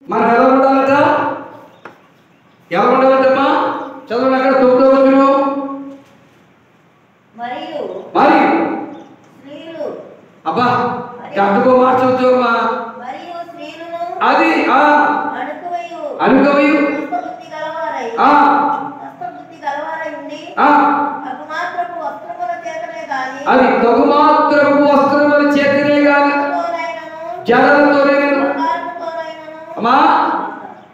మనం ఎలా ఉండాలట? ఎలా ఉండాలంటమ్మా? చదవండి అక్కడ 9వ వచనం. మరియు స్త్రీలు అబ్బా గంటకో మాట చదువుతామా? మరియు స్త్రీలను అది అనుకవయు బుద్ధి గలవారై ఉండి తగుమాత్రపు వస్త్రముల చేతనే గాని అది తగుమాత్రపు వస్త్రముల చేతనే గాని జడలతోనైనను అమ్మా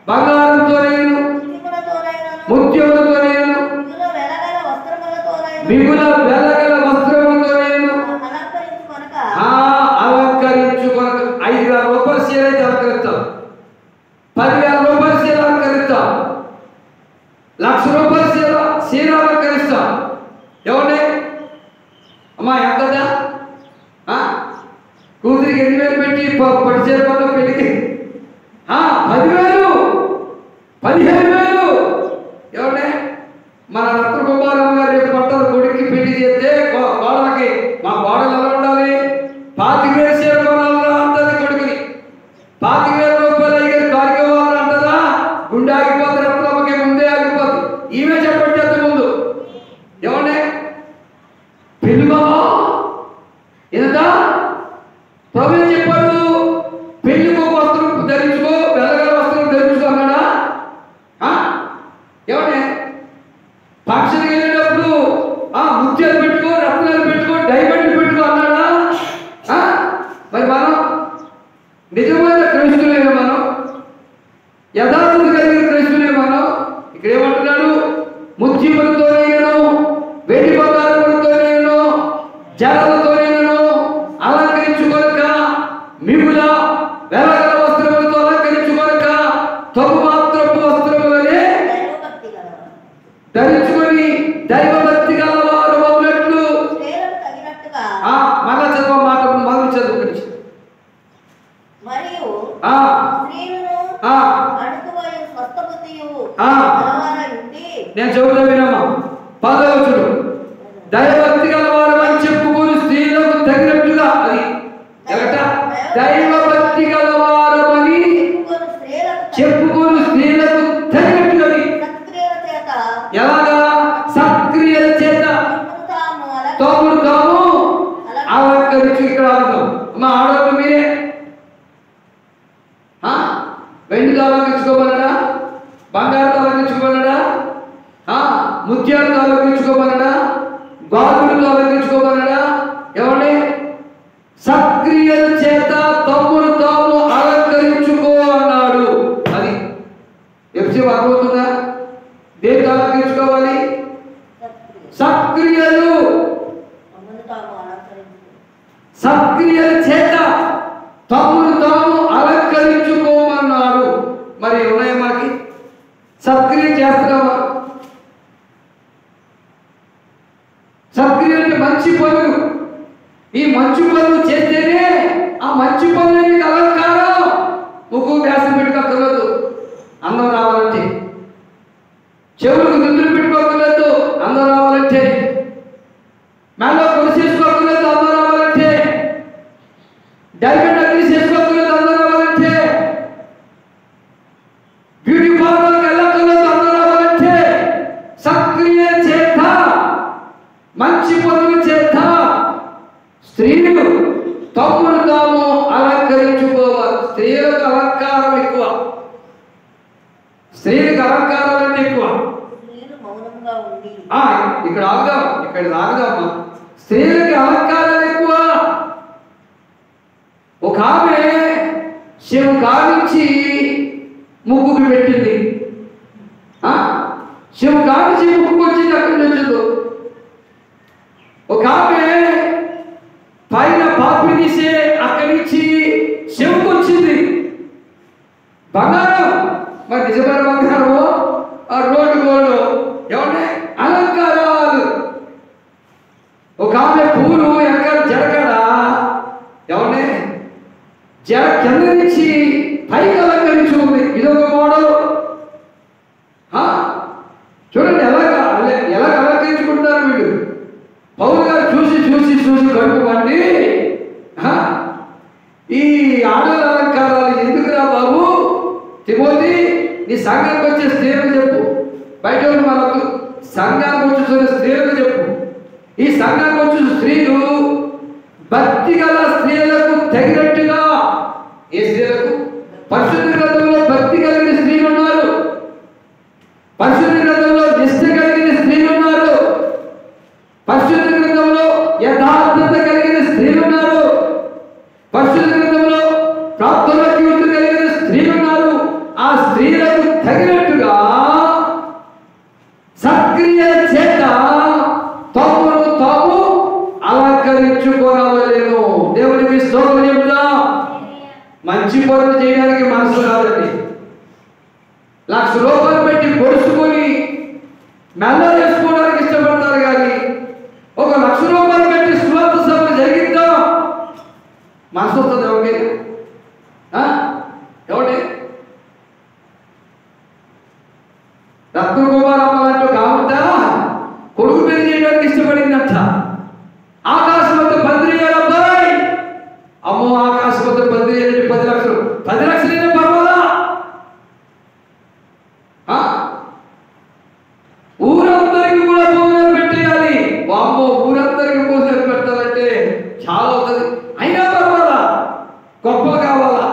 బంగారంతోనైనను ముత్యములతోనైనను మిగుల వెలగల వస్త్రములతోనైనను అలంకరించుకొనక 5,000 రూపాయల చీర అయితే అలంకరిస్తాం, 10,000 రూపాయల చీర అలంకరిస్తాం, 1,00,000 రూపాయల చీర అలంకరిస్తాం. ఎవరిని అమ్మా ఎంతదా? కూతురికి 8,000 పెట్టి పట్టు చీర కొన్న పెళ్ళికి 10,000 15,000. ఎవరిని మన రత్నకుమారమ్మ గారు రేపు పట్టారు కొడుక్కి పెళ్లి చేస్తే కోడలకి మా కోడలు ఎలా ఉండాలి? 25,000 చీర కొనాలా అంటది కొడుకుని. 25,000 రూపాయలు అయ్యారు కార్యక్రమాలు అంటదా? గుండె ఆగిపోతుంది, రత్నమ్మకి ముందే ఆగిపోతుంది. ఈమె చెప్పండి అంత ముందు ఏమండి పెళ్లి బాబా ఎంత ప్రభు చెప్పాడు? పెళ్లికి ఒక వస్త్రం ధరించుకో, వెలగల వస్త్రం ధరించుకో అన్నాడా? ఏమండి ఫంక్షన్కి వెళ్ళేటప్పుడు ముత్యాలు పెట్టుకో, రత్నాలు పెట్టుకో, డైమండ్లు పెట్టుకో అన్నాడా? మరి మనం నిజమైన క్రైస్తులే, మనం యథార్థత కలిగిన క్రైస్తులే. మనం ఇక్కడ ఏమంటున్నాడు? ముత్యములతోనైనను వెండి బంగారములతోనైనను జడలతోనైనను అలంకరించుకొనక మిగుల వెలగల వస్త్రములతో అలంకరించుకొనక తగుమాత్రపు వస్త్రములనే ధరించుకొని దైవభక్తి గలవారు అవునట్లు. మళ్ళా చదువు మాట మొదలు చదువు. మరియు నేను చెబుతా వినమ్మా. 10వ వచనం. దైవభక్తి గలవారు అని చెప్పుకొని స్త్రీలకు తగినట్టుగా, అది ఎగట దైవభక్తి గలవారు అని చెప్పుకొని స్త్రీలకు తగినట్టుగా ఎలాగా? సత్క్రియల చేత తోమును తాము అలంకరించు. ఇక్కడ అర్థం మా ఆడవాళ్ళు మీరే వెండితో అలంకరించుకోమన్నాడా? బంగారుతో అలంకరించుకోమన్నాడా? ముత్యాలతో అలంకరించుకోమన్నాడా? గాజులతో అలంకరించుకోమన్నాడా? ఎవరిని? సత్క్రియల చేత తమ్మును తాము అలంకరించుకో అన్నాడు. అది ఎప్పుడు అర్థమవుతుందా? దేనితో అలంకరించుకోవాలి? సత్క్రియలు, సత్క్రియల చేత తమ్మును తాము అలంకరించుకోమన్నాడు. మరి ఉన్నాయి మనకి? సత్క్రియ చేస్తున్నామా? సత్క్రియ అంటే మంచి పనులు. ఈ మంచి పనులు చేస్తేనే ఆ మంచి పనులకి అలంకారం. ముక్కు వ్యాసం పెట్టుకోకర్లేదు అందం రావాలంటే, చెవులకు నిద్రలు పెట్టుకోకర్లేదు అందం రావాలంటే, మెడలో కొలుసు చేసుకోకర్లేదు అందం రావాలంటే, డైమండ్ అగ్ని చేసుకోకర్లేదు అందం రావాలంటే, బ్యూటీ పార్లర్కి వెళ్ళకర్లేదు అందం రావాలంటే, సక్రియ చేత మంచి పనులు చేత స్త్రీలు తమ్మును తాము అలంకరించుకోవాలి. స్త్రీలకు అలంకారం ఎక్కువ, స్త్రీలకు అలంకారం అంటే ఎక్కువ. ఇక్కడ ఆగుదాం, ఇక్కడ ఆగుదామా? స్త్రీలకి అలంకారాలు ఎక్కువ. ఒక ఆమె శివు కావించి ముక్కుకు పెట్టింది. శివు కావించి ముక్కుకు వచ్చింది. అక్కడి నుంచి ఒక ఆమె పైన పాపి తీసే అక్కడి నుంచి శివుకు వచ్చింది బంగారం. మరి నిజమైన బంగారం ఆ రోడ్డు గోల్డ్ ఏమంటే అలంకారాలు. ఒక ఆమె పూలు ఎక్కడ జరగడా ఏమంటే జడ కింద నుంచి పైకి అలంకరించి ఉంది. ఇదొక మోడల్. చూడండి ఎలా అలంకరించుకుంటున్నారు వీళ్ళు. పౌరు గారు చూసి చూసి చూసి కడుపుమండి ఈ ఆడవాళ్ళ అలంకారాలు ఎందుకురా బాబు తిమోతి నీ సంఘానికి వచ్చే స్త్రీలకు చెప్పు, బయట మనకు సంఘానికి వచ్చే స్త్రీలకు చెప్పు. ఈ సంఘానికి వచ్చే స్త్రీలు భక్తి గల స్త్రీలకు తగినట్టుగా, ఏ స్త్రీలకు? పరిశుద్ధ గ్రంథంలో భక్తి కలిగిన స్త్రీలు ఉన్నారు, పరిశుద్ధ గ్రంథంలో నిష్ఠ కలిగిన స్త్రీలు ఉన్నారు, పరిశుద్ధ గ్రంథంలో యథార్థత కలిగిన స్త్రీలు ఉన్నారు, పరిశుద్ధ గ్రంథంలో ప్రార్థన జీవితం కలిగిన స్త్రీలు ఉన్నారు. ఆ స్త్రీలకు తగినట్టుగా సక్రియ చేత తమను తాము అలంకరించుకోవాలేను. దేవునికి స్తోత్రం చెబుదాం. మంచి పనులు చేయడానికి మనసు కాదండి. ₹1,00,000 పెట్టి పొడుచుకొని మెల్ల చేసుకోవడానికి ఇష్టపడతారు, కానీ ఒక ₹1,00,000 పెట్టి సువార్త సభ జరిగిద్దా మనసు వస్తుంది ఎవరికైనా? ఎవరి రత్నకుమారమ్మ లాంటి ఒక ఆవిడ కొడుకు పెళ్లి చేయడానికి ఇష్టపడిందంట. ఆకాశం వద్ద పందిరేయాలి అబ్బాయి. అమ్మో, ఆకాశం వద్ద పందిరేయాలంటే 10 లక్షలు, 10 లక్షలైనా పర్వాలా? ఊరందరికి కూడా భోజనం పెట్టేయాలి. వామ్మో, ఊరందరికి భోజనం పెట్టాలంటే చాలా అవుతుంది. అయినా పర్వాలా, గొప్పలు కావాలా?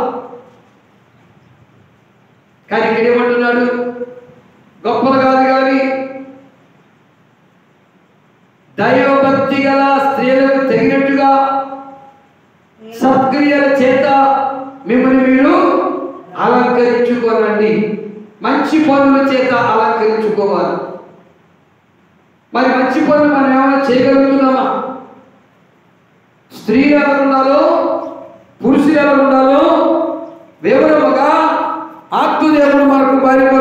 కానీ ఇక్కడ ఏమంటున్నాడు? గొప్పలు కాదు, కానీ దైవభక్తి గల స్త్రీలకు తగినట్టుగా సత్క్రియల చేత మిమ్మల్ని మీరు అలంకరించుకోనండి. మంచి పనుల చేత అలంకరించుకోవాలి. మరి మంచి పనులు మనం ఏమైనా చేయగలుగుతున్నామా? స్త్రీలు ఎలా ఉండాలో, పురుషులు ఎలా ఉండాలో వివరముగా ఆత్మదేవుడు మనకు బయలుపరుస్తున్నాడు.